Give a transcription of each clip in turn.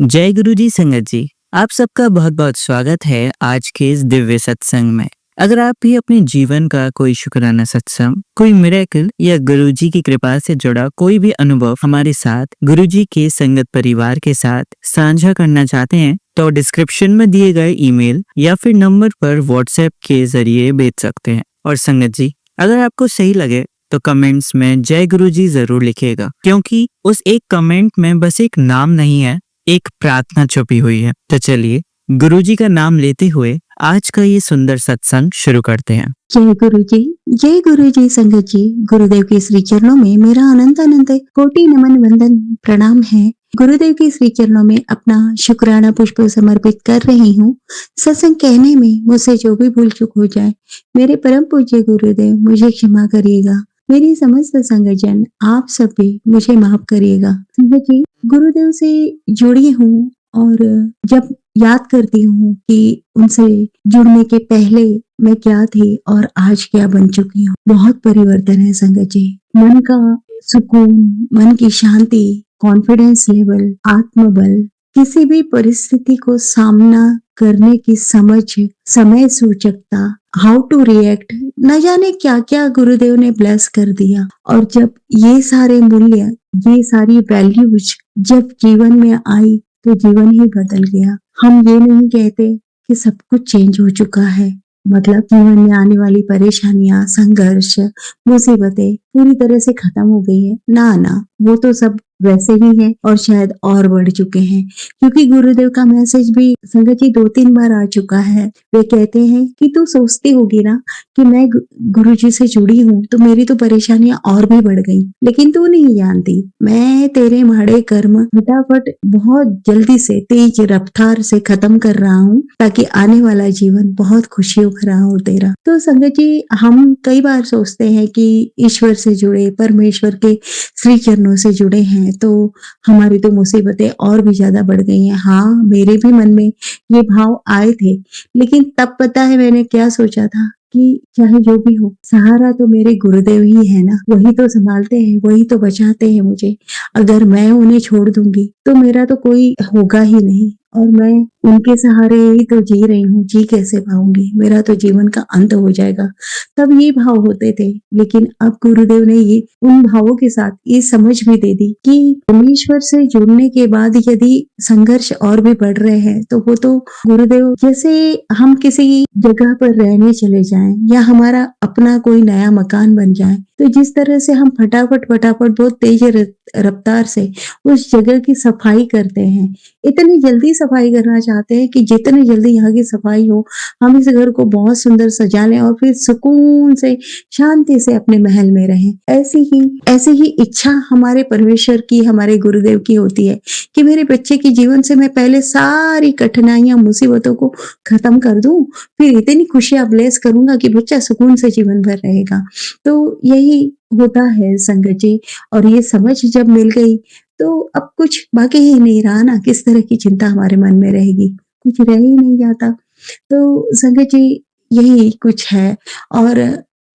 जय गुरु जी संगत जी, आप सबका बहुत बहुत स्वागत है आज के इस दिव्य सत्संग में। अगर आप भी अपने जीवन का कोई शुक्राना सत्संग, कोई मिरेकल या गुरु जी की कृपा से जुड़ा कोई भी अनुभव हमारे साथ गुरु जी के संगत परिवार के साथ साझा करना चाहते हैं तो डिस्क्रिप्शन में दिए गए ईमेल या फिर नंबर पर व्हाट्सएप के जरिए भेज सकते हैं। और संगत जी, अगर आपको सही लगे तो कमेंट्स में जय गुरु जी जरूर लिखिएगा, क्योंकि उस एक कमेंट में बस एक नाम नहीं है, एक प्रार्थना छुपी हुई है। तो चलिए गुरुजी का नाम लेते हुए आज का ये सुंदर सत्संग शुरू करते हैं। जय गुरु जी संगत जी। गुरुदेव के श्री चरणों में मेरा अनंत अनंत कोटि नमन वंदन प्रणाम है। गुरुदेव के श्री चरणों में अपना शुक्राना पुष्प समर्पित कर रही हूँ। सत्संग कहने में मुझसे जो भी भूल चूक हो जाए, मेरे परम पूज्य गुरुदेव मुझे क्षमा करिएगा। मेरी समस्त संगतजन आप सब भी मुझे माफ करिएगा। संगत जी, गुरुदेव से जुड़ी हूँ और जब याद करती हूँ कि उनसे जुड़ने के पहले मैं क्या थी और आज क्या बन चुकी हूँ, बहुत परिवर्तन है संगत जी। मन का सुकून, मन की शांति, कॉन्फिडेंस लेवल, आत्मबल, किसी भी परिस्थिति को सामना करने की समझ, समय सूचकता, हाउ टू रिएक्ट, न जाने क्या क्या गुरुदेव ने ब्लेस कर दिया। और जब ये सारे मूल्य, ये सारी वैल्यूज जब जीवन में आई तो जीवन ही बदल गया। हम ये नहीं कहते कि सब कुछ चेंज हो चुका है, मतलब जीवन में आने वाली परेशानियां, संघर्ष, मुसीबतें पूरी तरह से खत्म हो गई है, ना, वो तो सब वैसे ही है और शायद और बढ़ चुके हैं। क्योंकि गुरुदेव का मैसेज भी संगत जी 2-3 बार आ चुका है। वे कहते हैं कि तू सोचती होगी ना कि मैं गुरु जी से जुड़ी हूँ तो मेरी तो परेशानियां और भी बढ़ गई, लेकिन तू नहीं जानती, मैं तेरे माड़े कर्म फटाफट बहुत जल्दी से तेज रफ्तार से खत्म कर रहा हूँ, ताकि आने वाला जीवन बहुत खुशियों भरा हो तेरा। तो संगत जी, हम कई बार सोचते हैं कि ईश्वर से जुड़े, परमेश्वर के श्री चरणों से जुड़े हैं तो हमारी तो मुसीबतें और भी ज्यादा बढ़ गई हैं। हाँ, मेरे भी मन में ये भाव आए थे, लेकिन तब पता है मैंने क्या सोचा था कि चाहे जो भी हो, सहारा तो मेरे गुरुदेव ही है ना, वही तो संभालते हैं, वही तो बचाते हैं मुझे। अगर मैं उन्हें छोड़ दूंगी तो मेरा तो कोई होगा ही नहीं, और मैं उनके सहारे ही तो जी रही हूँ, जी कैसे पाऊंगी, मेरा तो जीवन का अंत हो जाएगा। तब ये भाव होते थे, लेकिन अब गुरुदेव ने ये उन भावों के साथ ये समझ भी दे दी कि परमेश्वर से जुड़ने के बाद यदि संघर्ष और भी बढ़ रहे हैं तो वो तो गुरुदेव, जैसे हम किसी जगह पर रहने चले जाएं या हमारा अपना कोई नया मकान बन जाए, तो जिस तरह से हम फटाफट बहुत तेज रफ्तार से उस जगह की सफाई करते हैं, इतनी जल्दी सफाई करना चाहते हैं कि जितनी जल्दी यहाँ की सफाई हो, हम इस घर को बहुत सुंदर सजा लें और फिर सुकून से, शांति से अपने महल में रहें। ऐसी ही इच्छा हमारे परमेश्वर की, हमारे गुरुदेव की होती है कि मेरे बच्चे के जीवन से मैं पहले सारी कठिनाइयां, मुसीबतों को खत्म कर दूं, फिर इतनी खुशियां ब्लेस करूंगा कि बच्चा सुकून से जीवन भर रहेगा। तो यही होता है संगत जी। और ये समझ जब मिल गई तो अब कुछ बाकी ही नहीं रहा ना, किस तरह की चिंता हमारे मन में रहेगी, कुछ रह ही नहीं जाता। तो संगत जी, यही कुछ है। और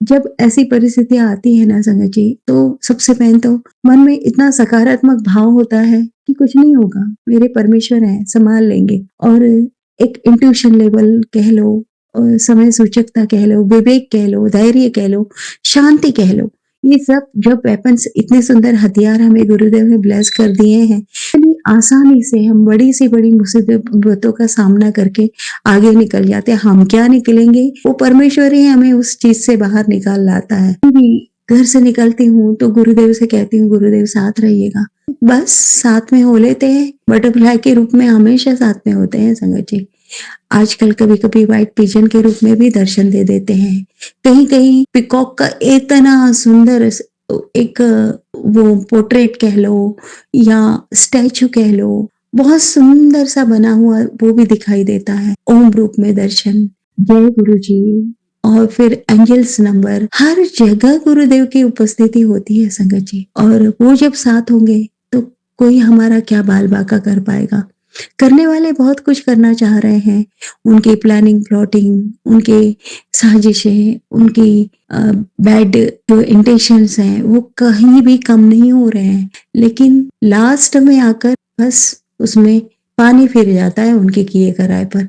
जब ऐसी परिस्थितियां आती है ना संगत जी, तो सबसे पहले तो मन में इतना सकारात्मक भाव होता है कि कुछ नहीं होगा, मेरे परमेश्वर हैं, संभाल लेंगे। और एक इंट्यूशन लेवल कह लो, और समय सूचकता कह लो, विवेक कह लो, धैर्य कह लो, शांति कह लो, ये सब जब वेपन्स, इतने सुंदर हथियार हमें गुरुदेव ने ब्लेस कर दिए हैं, इतनी आसानी से हम बड़ी से बड़ी मुसीबतों का सामना करके आगे निकल जाते हैं। हम क्या निकलेंगे, वो परमेश्वर ही हमें उस चीज से बाहर निकाल लाता है। घर से निकलती हूँ तो गुरुदेव से कहती हूँ, गुरुदेव साथ रहिएगा, बस साथ में हो लेते हैं, बटरफ्लाई के रूप में हमेशा साथ में होते हैं संगत जी। आजकल कभी कभी व्हाइट पिजन के रूप में भी दर्शन दे देते हैं, कहीं कहीं पिकॉक का इतना सुंदर एक वो पोर्ट्रेट कह लो या स्टैचू कह लो, बहुत सुंदर सा बना हुआ वो भी दिखाई देता है, ओम रूप में दर्शन, जय गुरु जी। और फिर एंजल्स नंबर, हर जगह गुरुदेव की उपस्थिति होती है संगत जी। और वो जब साथ होंगे तो कोई हमारा क्या बाल बाका कर पाएगा। करने वाले बहुत कुछ करना चाह रहे हैं, उनकी प्लानिंग, प्लॉटिंग, उनके साजिशें, उनकी बैड जो इंटेंशंस हैं वो कहीं भी कम नहीं हो रहे हैं, लेकिन लास्ट में आकर बस उसमें पानी फिर जाता है उनके किए कराए पर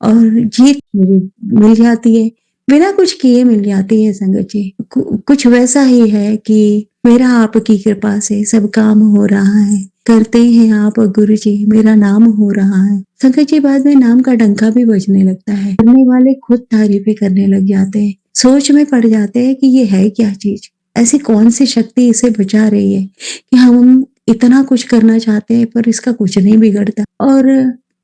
और जीत मुझे मिल जाती है, बिना कुछ किए मिल जाती है संगत जी। कुछ वैसा ही है कि मेरा आपकी कृपा से सब काम हो रहा है, करते हैं आप गुरु जी, मेरा नाम हो रहा है। संगत जी बाद में नाम का डंका भी बजने लगता है, करने वाले खुद तारीफें करने लग जाते हैं, सोच में पड़ जाते हैं कि ये है क्या चीज, ऐसी कौन सी शक्ति इसे बचा रही है कि हम इतना कुछ करना चाहते हैं पर इसका कुछ नहीं बिगड़ता। और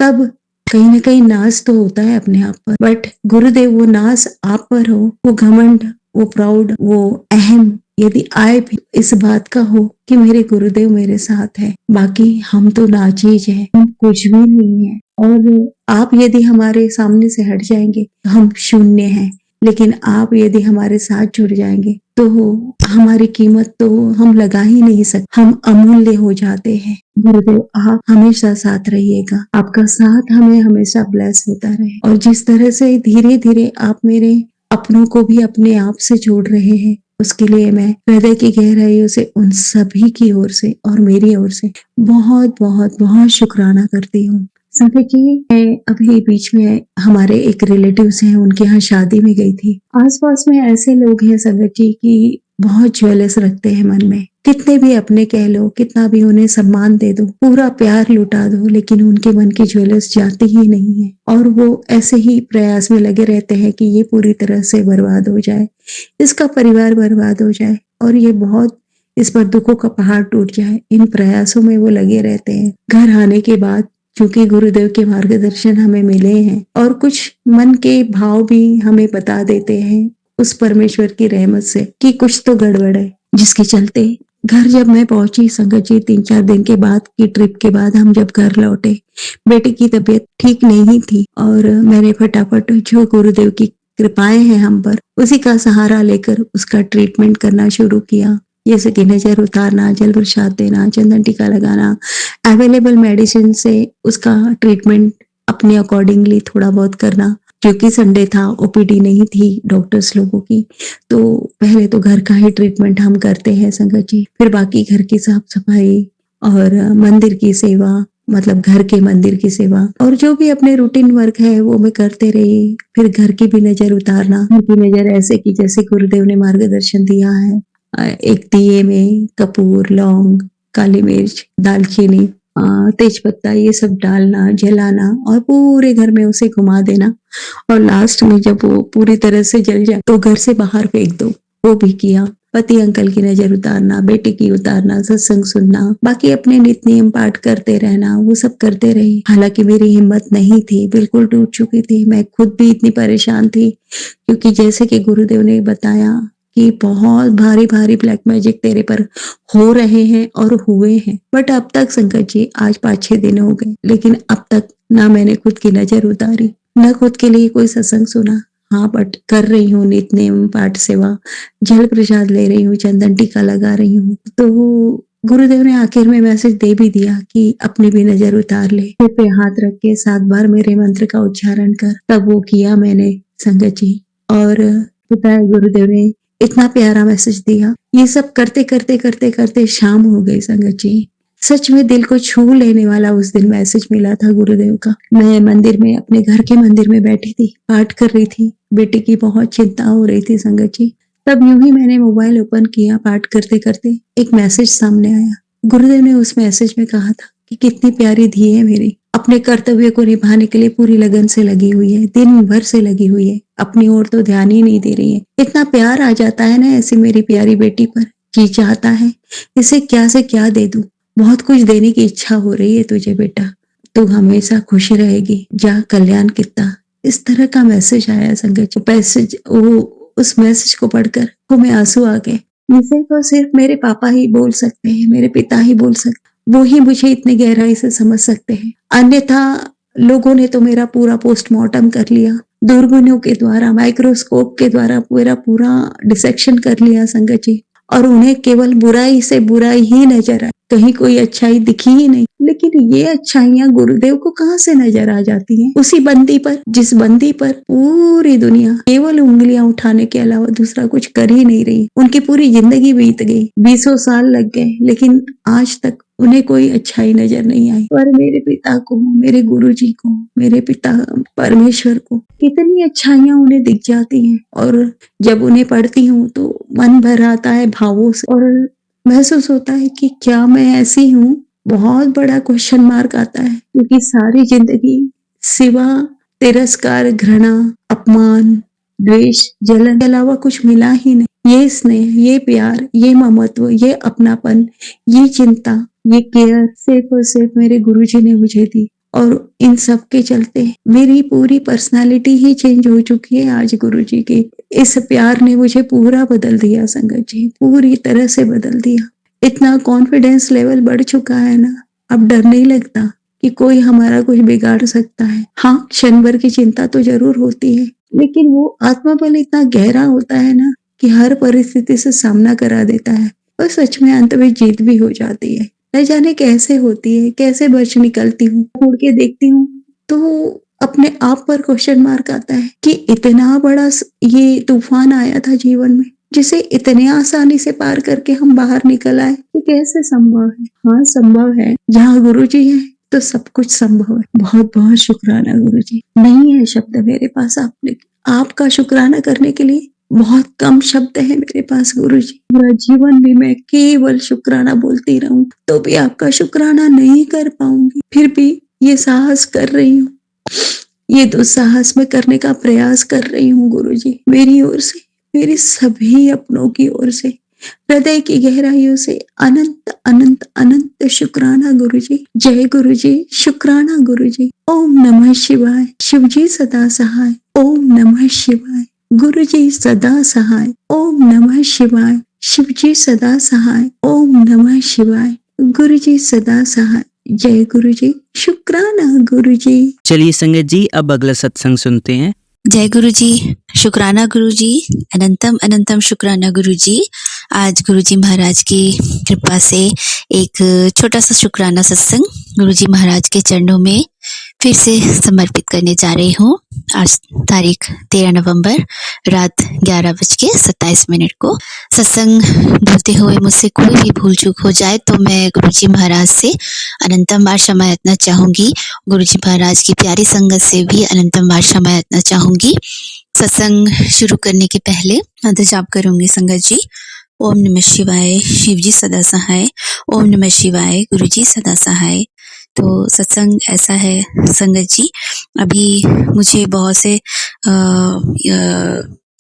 तब कहीं ना कहीं नाज तो होता है अपने आप पर, बट गुरुदेव वो नाज आप पर हो, वो घमंड, वो प्राउड, वो अहम यदि आए भी इस बात का हो कि मेरे गुरुदेव मेरे साथ है, बाकी हम तो नाचीज है, हम कुछ भी नहीं है। और आप यदि हमारे सामने से हट जाएंगे तो हम शून्य हैं, लेकिन आप यदि हमारे साथ जुड़ जाएंगे तो हमारी कीमत तो हम लगा ही नहीं सकते, हम अमूल्य हो जाते हैं। गुरुदेव आप हमेशा साथ रहिएगा, आपका साथ हमें हमेशा ब्लेस होता रहे। और जिस तरह से धीरे धीरे आप मेरे अपनों को भी अपने आप से जोड़ रहे हैं, उसके लिए मैं हृदय की गहराइयों से उन सभी की ओर से और मेरी ओर से बहुत बहुत बहुत शुक्राना करती हूँ। संगत जी मैं अभी बीच में हमारे एक रिलेटिव्स हैं, उनके यहाँ शादी में गई थी। आसपास में ऐसे लोग हैं संगत जी कि बहुत ज्वेलस रखते हैं मन में, कितने भी अपने कह लो, कितना भी उन्हें सम्मान दे दो, पूरा प्यार लुटा दो, लेकिन उनके मन की ज्वेलस जाती ही नहीं है और वो ऐसे ही प्रयास में लगे रहते हैं कि ये पूरी तरह से बर्बाद हो जाए, इसका परिवार बर्बाद हो जाए और ये बहुत इस पर दुखों का पहाड़ टूट जाए। इन प्रयासों में वो लगे रहते हैं। घर आने के बाद क्योंकि गुरुदेव के मार्गदर्शन हमें मिले हैं और कुछ मन के भाव भी हमें बता देते हैं उस परमेश्वर की रहमत से कि कुछ तो गड़बड़ है, जिसके चलते घर जब मैं पहुंची संगत जी 3-4 दिन के बाद की ट्रिप के बाद हम जब घर लौटे, बेटे की तबीयत ठीक नहीं थी और मैंने फटाफट जो गुरुदेव की कृपाएं हैं हम पर उसी का सहारा लेकर उसका ट्रीटमेंट करना शुरू किया। जैसे कि नजर उतारना, जल प्रसाद देना, चंदन टीका लगाना, अवेलेबल मेडिसिन से उसका ट्रीटमेंट अपने अकॉर्डिंगली थोड़ा बहुत करना। क्योंकि संडे था, ओपीडी नहीं थी डॉक्टर्स लोगों की, तो पहले तो घर का ही ट्रीटमेंट हम करते हैं संगत जी, फिर बाकी घर की साफ सफाई और मंदिर की सेवा, मतलब घर के मंदिर की सेवा और जो भी अपने रूटीन वर्क है वो मैं करते रही। फिर घर की भी नजर उतारना, घर की नजर ऐसे कि जैसे गुरुदेव ने मार्गदर्शन दिया है। एक दिए में कपूर, लौंग, काली मिर्च, दालचीनी, तेज पत्ता ये सब डालना, जलाना और पूरे घर में उसे घुमा देना और लास्ट में जब वो पूरी तरह से जल जाए तो घर से बाहर फेंक दो, वो भी किया। पति अंकल की नजर उतारना, बेटे की उतारना, सत्संग सुनना, बाकी अपने नित्य नियम पाठ करते रहना, वो सब करते रही। हालांकि मेरी हिम्मत नहीं थी, बिल्कुल टूट चुकी थी, मैं खुद भी इतनी परेशान थी क्योंकि जैसे कि गुरुदेव ने बताया कि बहुत भारी भारी ब्लैक मैजिक तेरे पर हो रहे हैं और हुए हैं, बट अब तक संकट जी आज 5-6 दिन हो गए, लेकिन अब तक ना मैंने खुद की नजर उतारी, न खुद के लिए कोई सत्संग सुना। हाँ, बट कर रही हूँ नित्य नेम पाठ सेवा, जल प्रसाद ले रही हूँ, चंदन टीका लगा रही हूँ। तो गुरुदेव ने आखिर में मैसेज दे भी दिया कि अपनी भी नजर उतार ले, सिर पे हाथ रख के 7 बार मेरे मंत्र का उच्चारण कर। तब वो किया मैंने संगत जी, और बताया गुरुदेव ने इतना प्यारा मैसेज दिया। ये सब करते करते करते करते शाम हो गई संगत जी। सच में दिल को छू लेने वाला उस दिन मैसेज मिला था गुरुदेव का। मैं मंदिर में, अपने घर के मंदिर में बैठी थी, पाठ कर रही थी, बेटे की बहुत चिंता हो रही थी संगत जी। तब यूं ही मैंने मोबाइल ओपन किया, पाठ करते करते एक मैसेज सामने आया। गुरुदेव ने उस मैसेज में कहा था कि कितनी प्यारी धी है मेरी, अपने कर्तव्य को निभाने के लिए पूरी लगन से लगी हुई है, दिन भर से लगी हुई है, अपनी ओर तो ध्यान ही नहीं दे रही है। इतना प्यार आ जाता है ना ऐसी मेरी प्यारी बेटी पर, जी चाहता है इसे क्या से क्या दे दूं। बहुत कुछ देने की इच्छा हो रही है तुझे बेटा, तू हमेशा खुश रहेगी, जा कल्याण कितना। इस तरह का मैसेज आया संगत जी। उस मैसेज को पढ़कर वो में आंसू आ गए। इसे तो सिर्फ मेरे पापा ही बोल सकते हैं, मेरे पिता ही बोल सकते, वो ही मुझे इतनी गहराई से समझ सकते हैं। अन्यथा लोगों ने तो मेरा पूरा पोस्टमार्टम कर लिया, दूरबीनों के द्वारा, माइक्रोस्कोप के द्वारा मेरा पूरा डिसेक्शन कर लिया संगत जी, और उन्हें केवल बुराई से बुराई ही नजर आई, कहीं कोई अच्छाई दिखी ही नहीं। लेकिन ये अच्छाइयां गुरुदेव को कहाँ से नजर आ जाती हैं? उसी बंदी पर, जिस बंदी पर पूरी दुनिया केवल उंगलियां उठाने के अलावा दूसरा कुछ कर ही नहीं रही। उनकी पूरी जिंदगी बीत गई, 20 साल लग गए, लेकिन आज तक उन्हें कोई अच्छाई नजर नहीं आई, पर मेरे पिता को, मेरे गुरुजी को, मेरे पिता परमेश्वर को कितनी अच्छाइयां उन्हें दिख जाती हैं। और जब उन्हें पढ़ती हूँ तो मन भर आता है भावों से और महसूस होता है कि क्या मैं ऐसी हूँ। बहुत बड़ा क्वेश्चन मार्क आता है, क्योंकि सारी जिंदगी सिवा तिरस्कार, घृणा, अपमान, द्वेष, जलन के अलावा कुछ मिला ही नहीं। ये स्नेह, ये प्यार, ये ममत्व, ये अपनापन, ये चिंता, ये केयर सिर्फ और सिर्फ मेरे गुरुजी ने मुझे दी। और इन सब के चलते मेरी पूरी पर्सनालिटी ही चेंज हो चुकी है। आज गुरुजी के इस प्यार ने मुझे पूरा बदल दिया संगत जी, पूरी तरह से बदल दिया। इतना कॉन्फिडेंस लेवल बढ़ चुका है ना, अब डर नहीं लगता कि कोई हमारा कुछ बिगाड़ सकता है। हाँ, क्षण भर की चिंता तो जरूर होती है, लेकिन वो आत्मबल इतना गहरा होता है ना कि हर परिस्थिति से सामना करा देता है और सच में अंत में जीत भी हो जाती है। न जाने कैसे होती है, कैसे बच निकलती हूँ। मुड़ के देखती हूँ तो अपने आप पर क्वेश्चन मार्क आता है कि इतना बड़ा ये तूफान आया था जीवन में, जिसे इतने आसानी से पार करके हम बाहर निकल आए। ये कैसे संभव है? हाँ, संभव है। जहाँ गुरुजी है तो सब कुछ संभव है। बहुत बहुत शुक्राना गुरुजी। नहीं है शब्द मेरे पास आपका शुक्राना करने के लिए। बहुत कम शब्द है मेरे पास गुरुजी। पूरा जीवन भी मैं केवल शुक्राना बोलती रहूं तो भी आपका शुक्राना नहीं कर पाऊंगी। फिर भी ये साहस कर रही हूँ, ये दुस्साहस में करने का प्रयास कर रही हूँ गुरुजी। मेरी ओर से, मेरे सभी अपनों की ओर से, हृदय की गहराइयों से अनंत अनंत अनंत शुक्राना गुरुजी। जय गुरुजी, शुक्राना गुरुजी। ओम नमः शिवाय। शिवजी सदा सहाय। ओम नमः शिवाय। गुरुजी सदा सहाय। ओम नमः शिवाय। शिवजी सदा सहाय। ओम नमः शिवाय। गुरुजी सदा सहाय। जय गुरुजी, शुक्राना गुरुजी। चलिए संगत जी, अब अगला सत्संग सुनते हैं। जय गुरुजी, शुक्राना गुरुजी, अनंतम अनंतम शुक्राना गुरुजी। आज गुरुजी महाराज की कृपा से एक छोटा सा शुक्राना सत्संग गुरुजी महाराज के चरणों में फिर से समर्पित करने जा रही हूँ। आज तारीख 13 नवंबर रात 11:27 को। सत्संग बोलते हुए मुझसे कोई भी भूल चूक हो जाए तो मैं गुरुजी महाराज से अनंतम बार क्षमा याचना चाहूंगी। गुरुजी महाराज की प्यारी संगत से भी अनंतम बार क्षमा याचना चाहूंगी। सत्संग शुरू करने के पहले मंत्र जाप करूंगी संगत जी। ओम नमः शिवाय। शिवजी सदा सहाय। ओम नमः शिवाय। गुरुजी सदा सहाय। तो सत्संग ऐसा है संगत जी, अभी मुझे बहुत से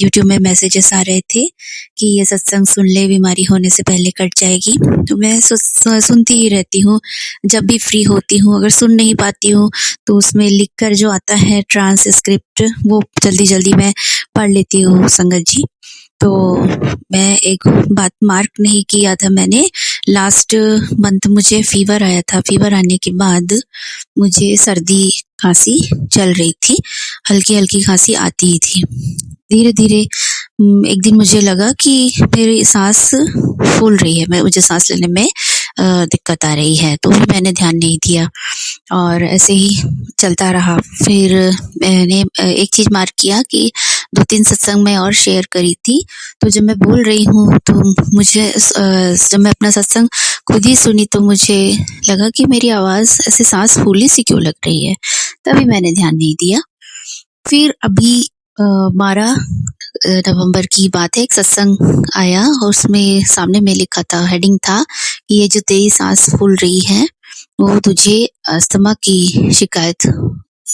यूट्यूब में मैसेजेस आ रहे थे कि ये सत्संग सुन ले, बीमारी होने से पहले कट जाएगी। तो मैं सुनती ही रहती हूँ जब भी फ्री होती हूँ। अगर सुन नहीं पाती हूँ तो उसमें लिखकर जो आता है ट्रांसक्रिप्ट, वो जल्दी जल्दी मैं पढ़ लेती हूँ संगत जी। तो मैं एक बात मार्क नहीं किया था मैंने, लास्ट मंथ मुझे फीवर आया था। फीवर आने के बाद मुझे सर्दी खांसी चल रही थी, हल्की हल्की खांसी आती ही थी। धीरे धीरे एक दिन मुझे लगा कि मेरी सांस फूल रही है, मुझे सांस लेने में दिक्कत आ रही है, तो मैंने ध्यान नहीं दिया और ऐसे ही चलता रहा। फिर मैंने एक चीज मार्क किया कि 2-3 सत्संग में और शेयर करी थी, तो जब मैं बोल रही हूँ तो मुझे जब मैं अपना सत्संग खुद ही सुनी तो मुझे लगा कि मेरी आवाज ऐसे सांस फूली सी क्यों लग रही है। तभी मैंने ध्यान नहीं दिया। फिर अभी 12 नवंबर की बात है, एक सत्संग आया और उसमें सामने में लिखा था, हेडिंग था कि ये जो तेरी सांस फूल रही है वो तुझे अस्थमा की शिकायत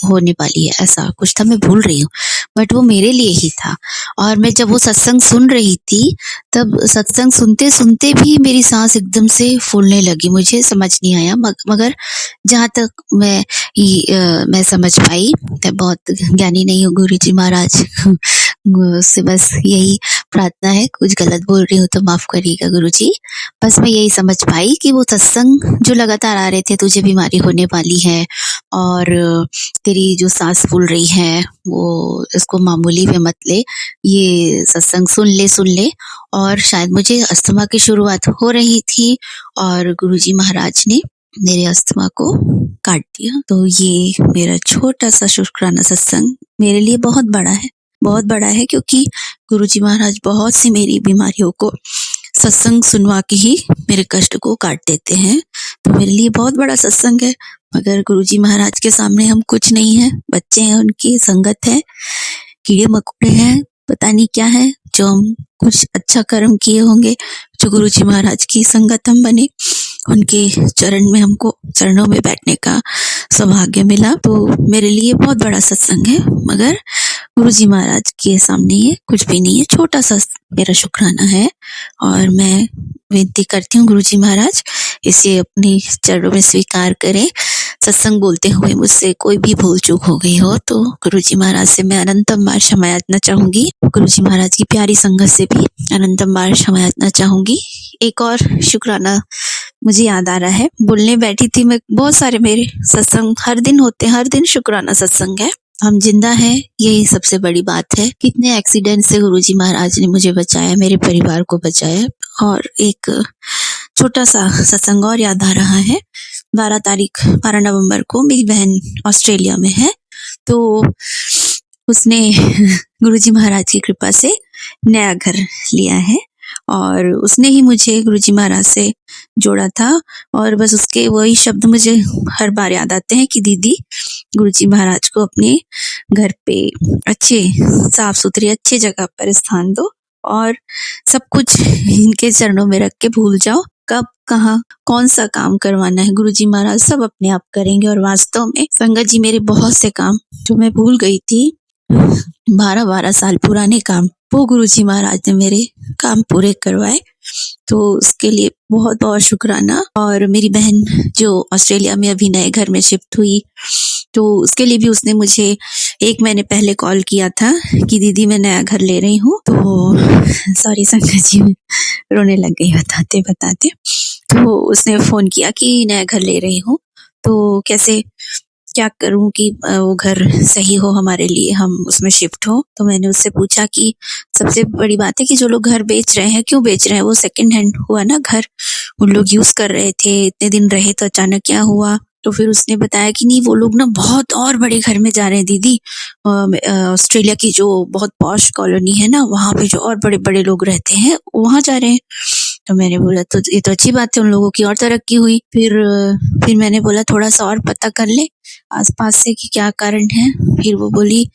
होने वाली है, ऐसा कुछ था, मैं भूल रही हूँ, बट वो मेरे लिए ही था। और मैं जब वो सत्संग सुन रही थी तब सत्संग सुनते सुनते भी मेरी सांस एकदम से फूलने लगी। मुझे समझ नहीं आया, मगर जहाँ तक मैं समझ पाई, मैं बहुत ज्ञानी नहीं हूँ गुरुजी महाराज से बस यही प्रार्थना है, कुछ गलत बोल रही हूँ तो माफ करिएगा गुरुजी। बस मैं यही समझ पाई कि वो सत्संग जो लगातार आ रहे थे, तुझे बीमारी होने वाली है और तेरी जो सांस फूल रही है वो इसको मामूली में मत ले, ये सत्संग सुन ले। और शायद मुझे अस्थमा की शुरुआत हो रही थी और गुरुजी महाराज ने मेरे अस्थमा को काट दिया। तो ये मेरा छोटा सा शुक्राना सत्संग मेरे लिए बहुत बड़ा है, बहुत बड़ा है, क्योंकि गुरुजी महाराज बहुत सी मेरी बीमारियों को सत्संग सुनवा के ही मेरे कष्ट को काट देते हैं। तो मेरे लिए बहुत बड़ा सत्संग है, मगर गुरुजी महाराज के सामने हम कुछ नहीं है, बच्चे हैं, उनकी संगत है, कीड़े मकोड़े हैं, पता नहीं क्या है, जो हम कुछ अच्छा कर्म किए होंगे, जो गुरुजी महाराज की संगत हम बने, उनके चरणों में बैठने का सौभाग्य मिला। तो मेरे लिए बहुत बड़ा सत्संग है, मगर गुरुजी महाराज के सामने ये कुछ भी नहीं है, छोटा सा मेरा शुक्राना है। और मैं विनती करती हूँ गुरुजी महाराज इसे अपने चरणों में स्वीकार करें। सत्संग बोलते हुए मुझसे कोई भी भूल चूक हो गई हो तो गुरुजी महाराज से मैं अनंतम बार क्षमा याचना चाहूंगी। गुरुजी महाराज की प्यारी संगत से भी अनंतम बार क्षमा याचना चाहूंगी। एक और शुक्राना मुझे याद आ रहा है, बोलने बैठी थी मैं, बहुत सारे मेरे सत्संग हर दिन होते हैं, हर दिन शुक्राना सत्संग है, हम जिंदा हैं, यही सबसे बड़ी बात है। कितने एक्सीडेंट से गुरुजी महाराज ने मुझे बचाया, मेरे परिवार को बचाया। और एक छोटा सा सत्संग और याद आ रहा है, 12 नवंबर को मेरी बहन ऑस्ट्रेलिया में है, तो उसने गुरुजी महाराज की कृपा से नया घर लिया है और उसने ही मुझे गुरुजी महाराज से जोड़ा था। और बस उसके वही शब्द मुझे हर बार याद आते हैं कि दीदी गुरुजी महाराज को अपने घर पे अच्छे साफ सुथरी अच्छी जगह पर स्थान दो और सब कुछ इनके चरणों में रख के भूल जाओ, कब कहाँ कौन सा काम करवाना है गुरुजी महाराज सब अपने आप करेंगे। और वास्तव में संगत जी मेरे बहुत से काम जो मैं भूल गई थी, 12 साल पुराने काम, वो गुरुजी महाराज ने मेरे काम पूरे करवाए, तो उसके लिए बहुत बहुत शुक्राना। और मेरी बहन जो ऑस्ट्रेलिया में अभी नए घर में शिफ्ट हुई, तो उसके लिए भी उसने मुझे 1 महीने पहले कॉल किया था कि दीदी मैं नया घर ले रही हूँ। तो सॉरी संगत जी, रोने लग गई बताते बताते। तो उसने फोन किया कि नया घर ले रही हूँ, तो कैसे क्या करूं कि वो घर सही हो हमारे लिए, हम उसमें शिफ्ट हो। तो मैंने उससे पूछा कि सबसे बड़ी बात है कि जो लोग घर बेच रहे हैं क्यों बेच रहे हैं, वो सेकंड हैंड हुआ ना घर, उन लोग यूज कर रहे थे, इतने दिन रहे तो अचानक क्या हुआ। तो फिर उसने बताया कि नहीं वो लोग ना बहुत और बड़े घर में जा रहे हैं दीदी, ऑस्ट्रेलिया की जो बहुत पॉश कॉलोनी है ना, वहाँ पे जो और बड़े बड़े लोग रहते हैं वहाँ जा रहे हैं। तो मैंने बोला तो ये तो अच्छी बात है, उन लोगों की और तरक्की हुई। फिर मैंने बोला थोड़ा सा और पता कर ले आसपास से कि क्या कारण है। फिर वो बोली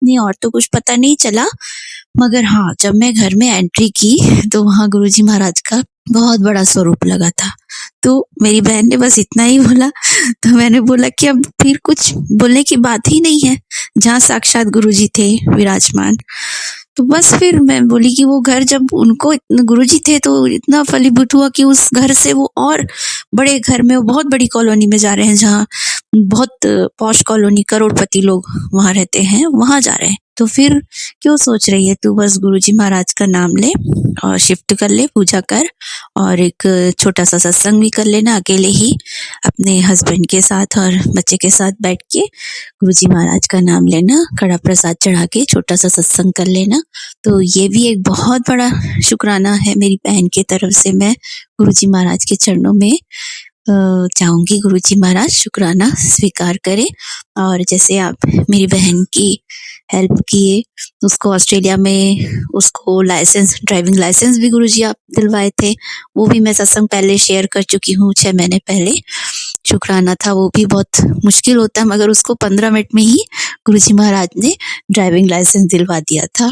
नहीं और तो कुछ पता नहीं चला, मगर हाँ जब मैं घर में एंट्री की तो वहाँ गुरुजी महाराज का बहुत बड़ा स्वरूप लगा था। तो मेरी बहन ने बस इतना ही बोला, तो मैंने बोला कि अब फिर कुछ बोलने की बात ही नहीं है, जहाँ साक्षात गुरुजी थे विराजमान। तो बस फिर मैं बोली कि वो घर जब उनको गुरुजी थे तो इतना फलीभूत हुआ कि उस घर से वो और बड़े घर में, वो बहुत बड़ी कॉलोनी में जा रहे हैं, जहाँ बहुत पॉश कॉलोनी, करोड़पति लोग वहां रहते हैं, वहां जा रहे हैं। तो फिर क्यों सोच रही है तू, बस गुरुजी महाराज का नाम ले और शिफ्ट कर ले, पूजा कर और एक छोटा सा सत्संग भी कर लेना अकेले ही अपने हस्बैंड के साथ और बच्चे के साथ बैठ के गुरुजी महाराज का नाम लेना, कड़ा प्रसाद चढ़ा के छोटा सा सत्संग कर लेना। तो ये भी एक बहुत बड़ा शुक्राना है मेरी बहन की तरफ से, मैं गुरुजी महाराज के चरणों में चाहूंगी गुरुजी महाराज शुक्राना स्वीकार करें। और जैसे आप मेरी बहन की हेल्प किए, उसको ऑस्ट्रेलिया में उसको ड्राइविंग लाइसेंस भी गुरुजी आप दिलवाए थे, वो भी मैं सत्संग पहले शेयर कर चुकी हूँ 6 महीने पहले। शुक्राना था, वो भी बहुत मुश्किल होता है, मगर उसको 15 मिनट में ही गुरुजी महाराज ने ड्राइविंग लाइसेंस दिलवा दिया था।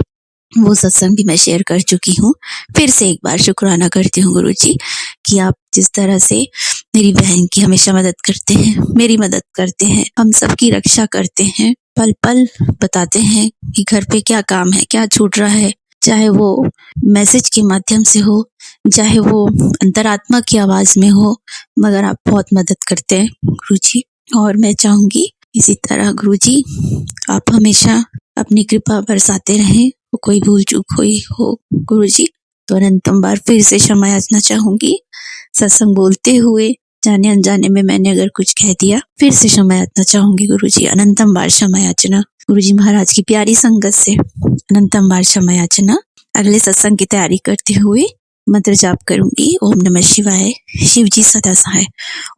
वो सत्संग भी मैं शेयर कर चुकी हूँ। फिर से एक बार शुक्राना करती हूँ गुरुजी कि आप जिस तरह से मेरी बहन की हमेशा मदद करते हैं, मेरी मदद करते हैं, हम सबकी रक्षा करते हैं, पल पल बताते हैं कि घर पे क्या काम है, क्या छूट रहा है, चाहे वो मैसेज के माध्यम से हो, चाहे वो अंतरात्मा की आवाज में हो, मगर आप बहुत मदद करते हैं गुरुजी। और मैं चाहूंगी इसी तरह गुरुजी आप हमेशा अपनी कृपा बरसाते रहें, कोई भूल चूक हुई हो गुरुजी तो अनंतम बार फिर से क्षमा याचना चाहूंगी। सत्संग बोलते हुए जाने अनजाने में मैंने अगर कुछ कह दिया, फिर से क्षमा याचना चाहूंगी गुरुजी, अनंतम बार क्षमा याचना। गुरुजी महाराज की प्यारी संगत से अनंतम बार क्षमा याचना। अगले सत्संग की तैयारी करते हुए मंत्र जाप करूंगी, ओम नमः शिवाय, शिव जी सदा सहाय।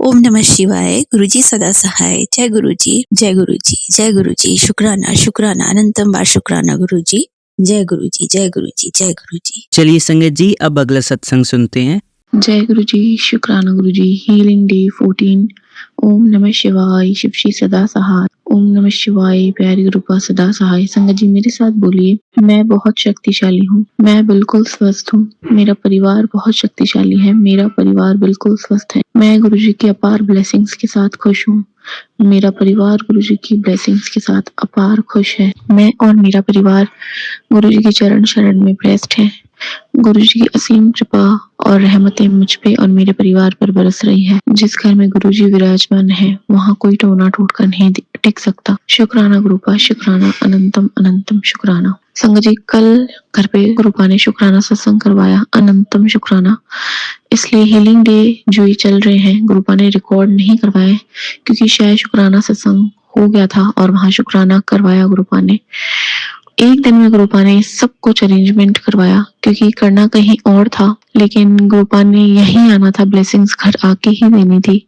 ओम नमः शिवाय, गुरुजी सदा सहाय। जय गुरुजी, जय गुरुजी, जय गुरुजी। शुक्राना शुक्राना, अनंतम बार शुक्राना गुरुजी। जय गुरु जी, जय गुरु जी, जय गुरु जी। चलिए संगत जी, अब अगला सत्संग सुनते हैं। जय गुरु जी, शुक्राना गुरु जी। Healing day 14। ओम नमः शिवाय, शिव श्री सदा सहाय। ओम नमः शिवाय, प्यारी गुरुपा सदा सहाय। संगत जी मेरे साथ बोलिए, मैं बहुत शक्तिशाली हूँ, मैं बिल्कुल स्वस्थ हूँ, मेरा परिवार बहुत शक्तिशाली है, मेरा परिवार बिल्कुल स्वस्थ है, मैं गुरु जी की अपार ब्लेसिंग्स के साथ खुश हूँ, मेरा परिवार गुरु जी की ब्लेसिंग्स के साथ अपार खुश है, मैं और मेरा परिवार गुरु जी की चरण शरण में ब्लेस्ड है। गुरु जी की असीम कृपा और रहमतें मुझ पे और मेरे परिवार पर बरस रही है। जिस घर में गुरु जी विराजमान है वहाँ कोई टोना टूट कर नहीं टिक सकता। शुक्राना गुरुपा, शुक्राना, अनंतम अनंतम शुक्राना। संगत जी कल घर पे गुरुपा ने शुक्राना सत्संग करवाया, अनंतम शुक्राना। इसलिए हीलिंग डे जो ये चल रहे हैं गुरुपा ने रिकॉर्ड नहीं करवाए क्योंकि शायद शुक्राना सत्संग हो गया था और वहाँ शुक्राना करवाया गुरुपा ने। एक दिन में गुरुपा ने सब कुछ अरेंजमेंट करवाया क्योंकि करना कहीं और था, लेकिन गुरुपा ने यही आना था, ब्लेसिंग्स घर आके ही देनी थी।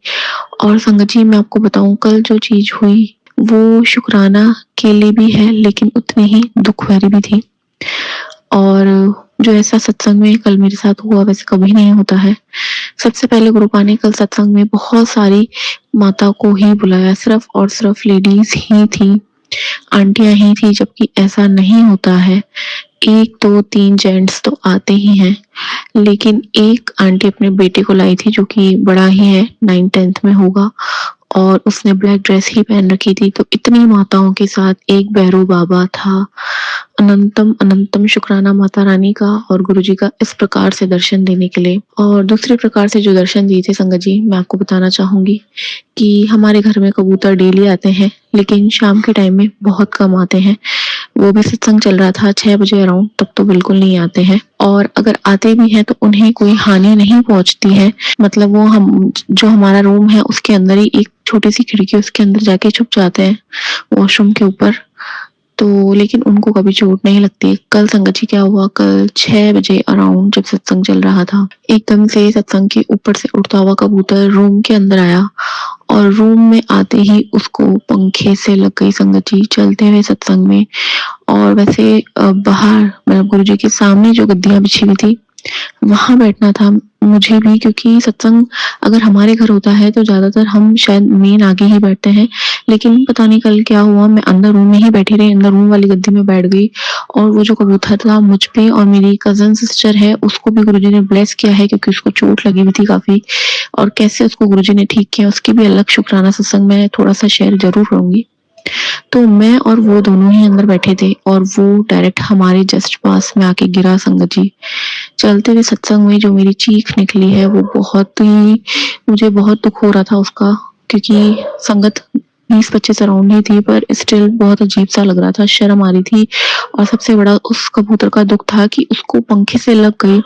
और संगत जी मैं आपको बताऊं, कल जो चीज हुई वो शुक्राना के लिए भी है लेकिन उतनी ही दुख भरी भी थी। और जो ऐसा सत्संग में कल मेरे साथ हुआ वैसे कभी नहीं होता है। सबसे पहले गुरुपा ने कल सत्संग में बहुत सारी माता को ही बुलाया, सिर्फ और सिर्फ लेडीज ही थी, आंटियां ही थी, जबकि ऐसा नहीं होता है। 1 2 3 जेंट्स तो आते ही हैं, लेकिन एक आंटी अपने बेटे को लाई थी जो कि बड़ा ही है, 9th-10th में होगा, और उसने ब्लैक ड्रेस ही पहन रखी थी। तो इतनी माताओं के साथ एक भैरू बाबा था। अनंतम अनंतम शुक्राना माता रानी का और गुरु जी का इस प्रकार से दर्शन देने के लिए। और दूसरे प्रकार से जो दर्शन दिए थे संगत जी, मैं आपको बताना चाहूंगी कि हमारे घर में कबूतर डेली आते हैं, लेकिन शाम के टाइम में बहुत कम आते हैं। वो भी सत्संग चल रहा था 6 बजे अराउंड, तब तो बिल्कुल नहीं आते हैं। और अगर आते भी हैं तो उन्हें कोई हानि नहीं पहुंचती है। मतलब वो हम जो हमारा रूम है उसके अंदर ही एक छोटी सी खिड़की, उसके अंदर जाके छुप जाते हैं वॉशरूम के ऊपर, तो लेकिन उनको कभी चोट नहीं लगती। कल संगत जी क्या हुआ, कल 6 बजे अराउंड जब सत्संग चल रहा था, एकदम से सत्संग के ऊपर से उड़ता हुआ कबूतर रूम के अंदर आया और रूम में आते ही उसको पंखे से लग गई संगत जी, चलते हुए सत्संग में। और वैसे बाहर मतलब गुरु जी के सामने जो गद्दियां बिछी हुई थी वहां बैठना था मुझे भी, क्योंकि सत्संग अगर हमारे घर होता है तो ज्यादातर हम शायद मेन आगे ही बैठते हैं, लेकिन पता नहीं कल क्या हुआ, मैं अंदर रूम में ही बैठी रही, अंदर रूम वाली गद्दी में बैठ गई। और वो जो कबूतर था मुझ पे, और मेरी कजन सिस्टर है उसको भी गुरुजी ने ब्लेस किया है क्योंकि उसको चोट लगी हुई थी काफी, और कैसे उसको गुरुजी ने ठीक किया उसकी भी अलग शुक्राना सत्संग में थोड़ा सा शेयर जरूर करूंगी। तो मैं और वो दोनों ही अंदर बैठे थे और वो डायरेक्ट हमारे जस्ट पास में आके गिरा संगत जी। चलते हुए सत्संग में जो मेरी चीख निकली है वो बहुत ही, मुझे बहुत दुख हो रहा था उसका, क्योंकि संगत 20-25 अराउंड ही थी, पर स्टिल बहुत अजीब सा लग रहा था, शर्म आ रही थी। और सबसे बड़ा उस कबूतर का दुख था कि उसको पंखे से लग गई,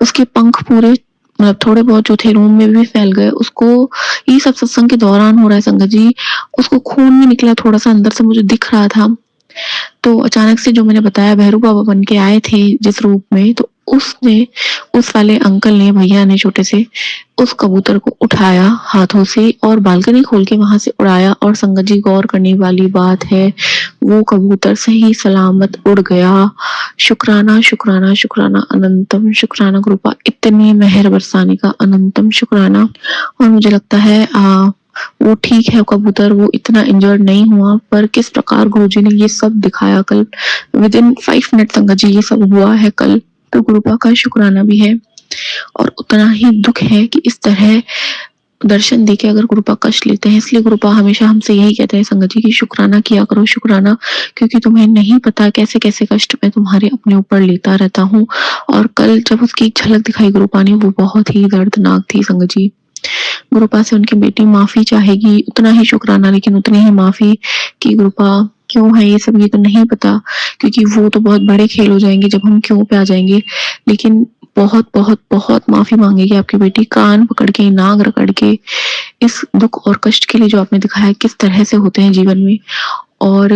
उसके पंख पूरे मतलब थोड़े बहुत जो थे रूम में भी फैल गए। उसको ये सब सत्संग के दौरान हो रहा है संगत जी, उसको खून भी निकला थोड़ा सा अंदर से, मुझे दिख रहा था। तो अचानक से जो मैंने बताया भैरू बाबा बन के आए थे जिस रूप में, तो उसने, उस वाले अंकल ने, भैया ने छोटे से, उस कबूतर को उठाया हाथों से और बालकनी खोल के वहां से उड़ाया। और संगत जी गौर करने वाली बात है, वो कबूतर सही सलामत उड़ गया। शुक्राना शुक्राना शुक्राना, अनंतम शुक्राना गुरुपा, इतनी मेहर बरसाने का अनंतम शुक्राना। और मुझे लगता है वो ठीक है कबूतर, वो इतना इंजर्ड नहीं हुआ, पर किस प्रकार गुरुजी ने ये सब दिखाया कल विदिन 5 मिनट संगत जी, ये सब हुआ है कल। तो गुरुपा का शुक्राना भी है और उतना ही दुख है कि इस तरह दर्शन देके अगर गुरुपा कष्ट लेते हैं। इसलिए गुरुपा हमेशा हमसे यही कहते हैं संगत जी की शुक्राना किया करो, शुक्राना, क्योंकि तुम्हें नहीं पता कैसे कैसे कष्ट मैं तुम्हारे अपने ऊपर लेता रहता हूँ। और कल जब उसकी झलक दिखाई गुरुपा ने, वो बहुत ही दर्दनाक थी संगत जी। गुरुपा से उनकी बेटी माफी चाहेगी, उतना ही शुक्राना लेकिन उतनी ही माफी कि गुरुपा क्यों है ये सब, ये तो नहीं पता, क्योंकि वो तो बहुत बड़े खेल हो जाएंगे जब हम क्यों पे आ जाएंगे। लेकिन बहुत बहुत बहुत माफी मांगेगी आपकी बेटी, कान पकड़ के, नाक रगड़ के, इस दुख और कष्ट के लिए जो आपने दिखाया किस तरह से होते हैं जीवन में, और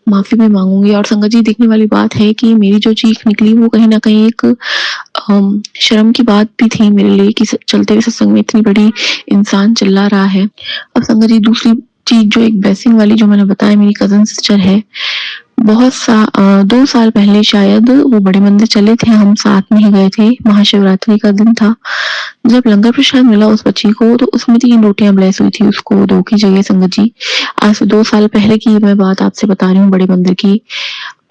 माफी भी मांगूंगी। और संगत जी देखने वाली बात है कि मेरी जो चीख निकली वो कहीं ना कहीं एक शर्म की बात भी थी मेरे लिए कि चलते हुए सत्संग में इतनी बड़ी इंसान चिल्ला रहा है। अब संगत जी दूसरी चीज जो एक ब्लेसिंग वाली जो मैंने बताया, मेरी कजन सिस्टर है, 2 साल पहले शायद वो बड़े मंदिर चले थे, हम साथ में ही गए थे, महाशिवरात्रि का दिन था। जब लंगर प्रसाद मिला उस बच्ची को तो उसमें 3 रोटियां ब्लेस हुई थी, उसको 2 की जगह संगत जी। आज से 2 साल पहले की मैं बात आपसे बता रही हूँ, बड़े मंदिर की।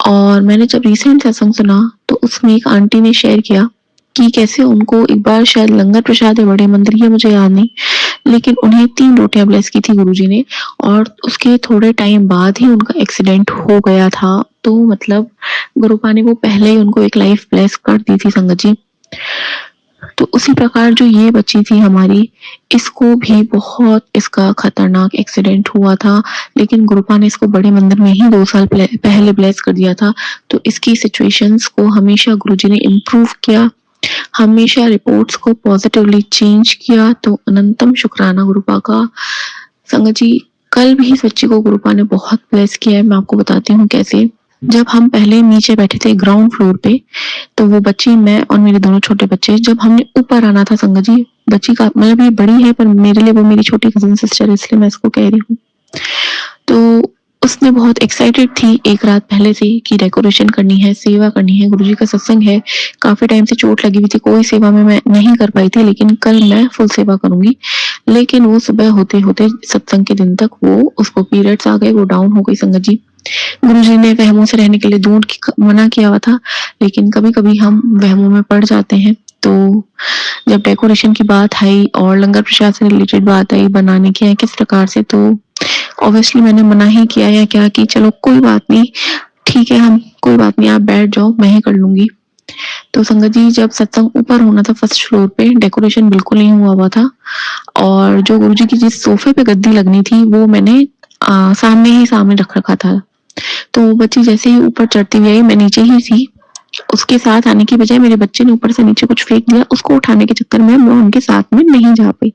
और मैंने जब रिसेंट सत्संग सुना तो उसमें एक आंटी ने शेयर किया कि कैसे उनको एक बार शायद लंगर प्रसाद है बड़े मंदिर की, मुझे याद नहीं, लेकिन उन्हें 3 रोटियां ब्लेस की थी गुरुजी ने, और उसके थोड़े टाइम बाद ही उनका एक्सीडेंट हो गया था। तो मतलब गुरुपा ने वो पहले ही उनको एक लाइफ ब्लेस कर दी थी संगत जी। तो उसी प्रकार जो ये बच्ची थी हमारी, इसको भी बहुत इसका खतरनाक एक्सीडेंट हुआ था, लेकिन गुरुपा ने इसको बड़े मंदिर में ही 2 साल पहले ब्लेस कर दिया था। तो इसकी सिचुएशंस को हमेशा गुरुजी ने इम्प्रूव किया, हमेशा रिपोर्ट्स को पॉजिटिवली चेंज किया। तो अनंतम शुक्राना गुरुपा का। संगत जी, कल भी इस बच्ची को गुरुपा ने बहुत ब्लेस किया है। मैं आपको बताती हूँ कैसे। जब हम पहले नीचे बैठे थे ग्राउंड फ्लोर पे, तो वो बच्ची, मैं और मेरे दोनों छोटे बच्चे, जब हमने ऊपर आना था संगत जी, बच्ची का मतलब ये बड़ी है पर मेरे लिए वो मेरी छोटी कजिन सिस्टर है, इसलिए मैं इसको कह रही हूँ। तो उसने बहुत एक्साइटेड थी एक रात पहले से कि डेकोरेशन करनी है, सेवा करनी है, गुरुजी का सत्संग है। काफी टाइम से चोट लगी हुई थी, कोई सेवा में मैं नहीं कर पाई थी, लेकिन कल मैं फुल सेवा करूंगी। लेकिन वो सुबह होते होते सत्संग के दिन तक वो उसको पीरियड्स आ गए, वो डाउन हो गई संगत जी। गुरुजी ने वहमों से रहने के लिए दूर मना किया हुआ था, लेकिन कभी कभी हम वहमों में पड़ जाते हैं। तो जब डेकोरेशन की बात आई और लंगर प्रसाद से रिलेटेड बात आई, बनाने की है किस प्रकार से, तो ऑब्वियसली मैंने मना ही किया या क्या कि चलो कोई बात नहीं, ठीक है, हम कोई बात नहीं, आप बैठ जाओ, मैं ही कर लूंगी। तो संगत जी, जब सत्संग ऊपर होना था फर्स्ट फ्लोर पे, डेकोरेशन बिल्कुल नहीं हुआ था, और जो गुरुजी की जिस सोफे पे गद्दी लगनी थी वो मैंने सामने रख रखा था। तो वो बच्ची जैसे ही ऊपर चढ़ती हुई आई, मैं नीचे ही थी, उसके साथ आने की बजाय मेरे बच्चे ने ऊपर से नीचे कुछ फेंक दिया, उसको उठाने के चक्कर में मैं उनके साथ में नहीं जा पाई।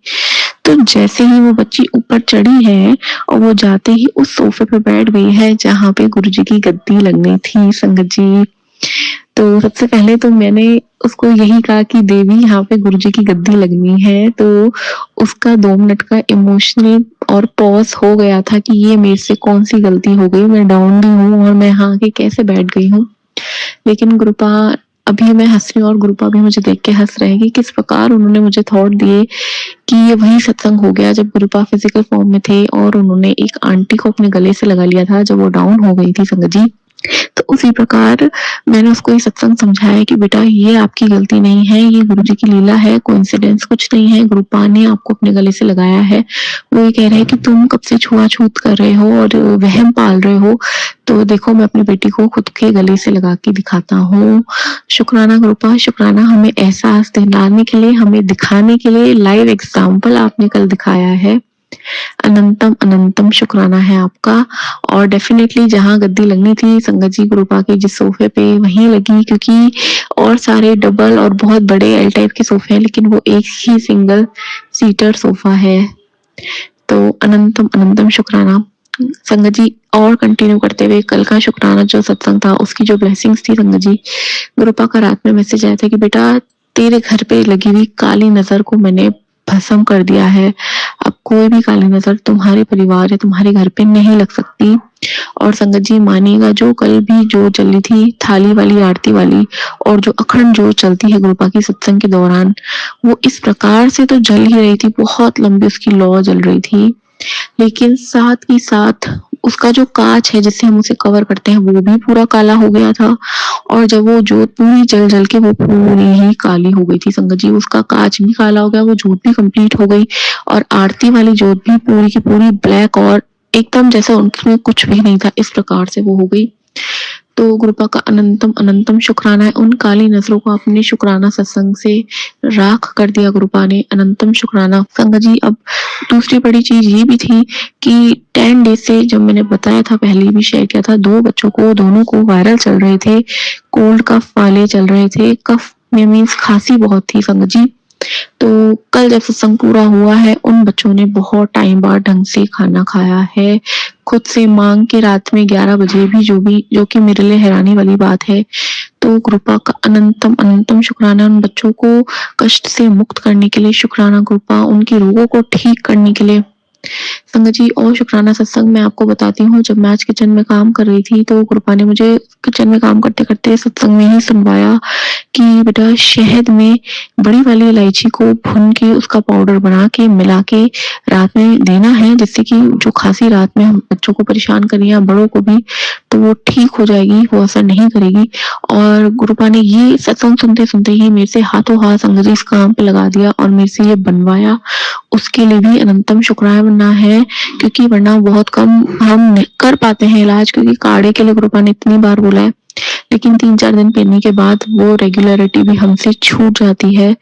तो जैसे ही वो बच्ची ऊपर चढ़ी है और वो जाते ही उस सोफे पे बैठ गई है जहाँ पे गुरुजी की गद्दी लगनी थी संगत जी। तो सबसे पहले तो मैंने उसको यही कहा कि देवी, यहाँ पे गुरुजी की गद्दी लगनी है। तो उसका 2 मिनट का इमोशनल और पॉज हो गया था कि ये मेरे से कौन सी गलती हो गई, मैं डाउन भी हूँ और मैं यहाँ के कैसे बैठ गई हूँ। लेकिन गुरुपा, अभी मैं हंस रही हूँ और गुरुपा भी मुझे देख के हंस रहे हैं कि किस प्रकार उन्होंने मुझे थॉट दिए कि ये वही सत्संग हो गया जब गुरुपा फिजिकल फॉर्म में थे और उन्होंने एक आंटी को अपने गले से लगा लिया था जब वो डाउन हो गई थी संगत जी। तो उसी प्रकार मैंने उसको ये सत्संग समझाया कि बेटा, ये आपकी गलती नहीं है, ये गुरुजी की लीला है, कोइंसिडेंस कुछ नहीं है, गुरुपा ने आपको अपने गले से लगाया है। वो ये कह रहे हैं कि तुम कब से छुआछूत कर रहे हो और वहम पाल रहे हो, तो देखो मैं अपनी बेटी को खुद के गले से लगा के दिखाता हूँ। शुक्राना गुरुपा, शुक्राना, हमें एहसास दिलाने के लिए, हमें दिखाने के लिए लाइव एग्जाम्पल आपने कल दिखाया है। अनंतम अनंतम शुक्राना है आपका। और डेफिनेटली जहाँ गद्दी लगनी थी संगत जी गुरुपा के जिस सोफे पे, वहीं लगी, क्योंकि और सारे डबल और बहुत बड़े एल टाइप के सोफे हैं, लेकिन वो एक ही सिंगल सीटर सोफा है। तो अनंतम अनंतम शुक्राना संगत जी। और कंटिन्यू करते हुए कल का शुक्राना जो सत्संग था, उसकी जो ब्लेसिंग्स थी संगत जी, गुरुपा का रात में मैसेज आया था कि बेटा, तेरे घर पे लगी हुई काली नजर को मैंने भस्म कर दिया है। अब कोई भी काली नजर तुम्हारे परिवार या तुम्हारे घर पे नहीं लग सकती। और संगत जी मानिएगा, जो कल भी जो चली थी थाली वाली, आरती वाली, और जो अखंड जो चलती है गुरुपा की सत्संग के दौरान, वो इस प्रकार से तो जल ही रही थी, बहुत लंबी उसकी लौ जल रही थी, लेकिन साथ ही साथ उसका जो कांच है जिससे हम उसे कवर करते हैं वो भी पूरा काला हो गया था। और जब वो जोत पूरी जल जल के वो पूरी ही काली हो गई थी संगत जी, उसका कांच भी काला हो गया, वो जोत भी कंप्लीट हो गई, और आरती वाली जोत भी पूरी की पूरी ब्लैक और एकदम जैसा उसमें कुछ भी नहीं था, इस प्रकार से वो हो गई। तो गुरुपा का अनंतम अनंतम शुक्राना है। उन काली नजरों को अपने शुक्राना सत्संग से राख कर दिया गुरुपा ने, अनंतम शुक्राना संगत जी। अब दूसरी बड़ी चीज ये भी थी कि 10 डेज से, जब मैंने बताया था पहले भी शेयर किया था, 2 बच्चों को, दोनों को वायरल चल रहे थे, कोल्ड कफ वाले चल रहे थे, कफ में मीन्स खांसी बहुत थी संगत जी। तो कल जब सत्संग पूरा हुआ है, उन बच्चों ने बहुत टाइम बाद ढंग से खाना खाया है, खुद से मांग के रात में 11 बजे भी, जो कि मेरे लिए हैरानी वाली बात है। तो गुरुपा का अनंतम अनंतम शुक्राना, उन बच्चों को कष्ट से मुक्त करने के लिए शुक्राना गुरुपा, उनके रोगों को ठीक करने के लिए संगत जी और शुक्राना सत्संग मैं आपको बताती हूँ, जब मैं आज किचन में काम कर रही थी तो गुरुपा ने मुझे किचन में काम करते-करते सत्संग में ही सुनवाया कि बेटा शहद में बड़ी वाली इलायची को भून के उसका पाउडर बना के मिला के रात में देना है, जिससे कि जो खाँसी रात में हम बच्चों को परेशान कर रही है, बड़ों को भी, तो वो ठीक हो जाएगी, वो असर नहीं करेगी। और गुरुपा ने ये सत्संग सुनते-सुनते ही मेरे से हाथों हाथ संगत जी इस काम पे लगा दिया और मेरे से ये बनवाया। उसके लिए भी अनंतम शुक्राना है, क्योंकि वरना बहुत कम हम कर पाते हैं इलाज, क्योंकि काढ़े के लिए गुरुपा ने इतनी बार बोला है, लेकिन 3-4 दिन पीने के बाद वो रेगुलरिटी भी हमसे छूट जाती है।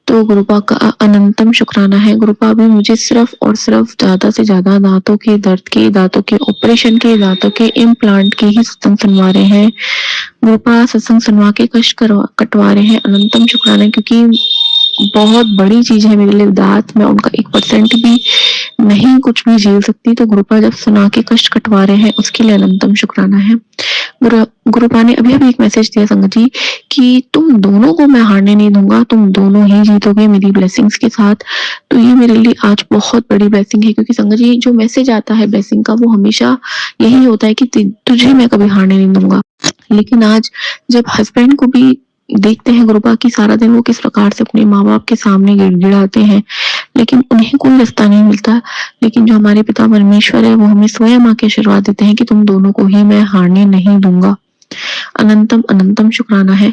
तो गुरुपा का अनंतम शुक्राना है। गुरुपा अभी मुझे सिर्फ और सिर्फ ज़्यादा से ज़्यादा दांतों के दर्द के, दांतों के ऑपरेशन के, दांतों के इम्प्लांट के ही सत्संग सुनवा रहे हैं। गुरुपा सत्संग सुनवा के कष्ट कटवा रहे हैं। अनंतम शुक्राना, क्योंकि बहुत बड़ी चीज है मेरे लिए दांत, मैं उनका 1% भी नहीं कुछ भी झेल सकती, तो गुरुपा जब सुना के कष्ट कटवा रहे हैं उसके लिए अनंतम शुक्राना है। गुरुपा ने अभी एक मैसेज दिया संगत जी कि तुम दोनों को मैं हारने नहीं दूंगा, तुम दोनों ही जीतोगे मेरी ब्लेसिंग्स के साथ। तो ये मेरे लिए आज बहुत बड़ी ब्लेसिंग है, क्योंकि संगत जी जो मैसेज आता है ब्लेसिंग का वो हमेशा यही होता है कि तुझे मैं कभी हारने नहीं दूंगा। लेकिन आज जब हस्बैंड को भी देखते हैं गुरुपा की सारा दिन वो किस प्रकार से अपने माँ बाप के सामने गिड़गिड़ाते हैं, लेकिन उन्हें कोई रास्ता नहीं मिलता। लेकिन जो हमारे पिता परमेश्वर है वो हमें स्वयं आके आशीर्वाद देते हैं कि तुम दोनों को ही मैं हारने नहीं दूंगा। अनंतम अनंतम शुक्राना है।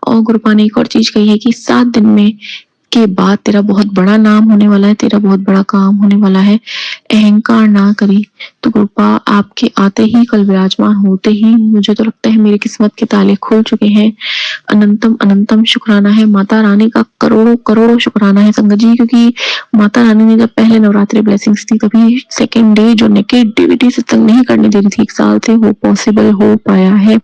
और गुरुपा ने एक और चीज कही है कि 7 दिन में के बाद तेरा बहुत बड़ा नाम होने वाला है, तेरा बहुत बड़ा काम होने वाला है, अहंकार ना करी। तो गुरुपा आपके आते ही, कल विराजमान होते ही मुझे तो लगता है मेरी किस्मत के ताले खुल चुके हैं। अनंतम अनंतम शुक्राना है। माता रानी का करोड़ों करोड़ों शुक्राना है संगत जी, क्योंकि माता रानी ने जब पहले नवरात्रि ब्लेसिंग्स दी तभी सेकेंड डे जो नेगेटिविटी सत्संग नहीं करने दे रही थी 1 साल से, वो पॉसिबल हो पाया है।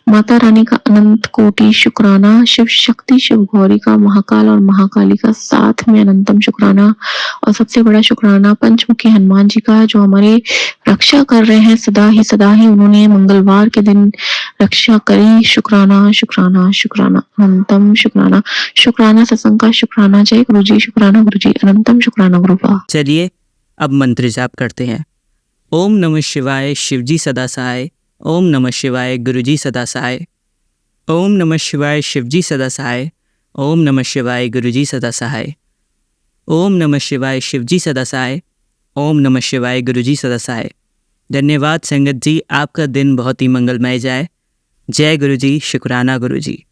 माता रानी का अनंत कोटि शुक्राना। शिव शक्ति, शिव गौरी का, महाकाल और महाकाली का साथ में अनंतम शुक्राना। और सबसे बड़ा शुक्राना पंचमुखी हनुमान जी का, जो हमारे रक्षा कर रहे हैं सदा ही उन्होंने मंगलवार के दिन रक्षा करी। शुक्राना शुक्राना शुक्राना, अनंतम शुक्राना। शुक्राना सत्संग का शुक्राना। जय गुरु जी, शुक्राना गुरु जी, अनंतम शुक्राना गुरुपा। चलिए अब मंत्र जाप करते हैं। ओम नमः शिवाय, शिवजी सदा सहाय। ओम नमः शिवाय, गुरुजी सदा सहाय। ओम नमः शिवाय, शिवजी सदा सहाय। ओम नमः शिवाय, गुरुजी सदा सहाय। ओम नमः शिवाय, शिवजी सदा सहाय। ओम नमः शिवाय, गुरुजी सदा सहाय। धन्यवाद संगत जी, आपका दिन बहुत ही मंगलमय जाए। जय गुरुजी, शुक्राना गुरुजी।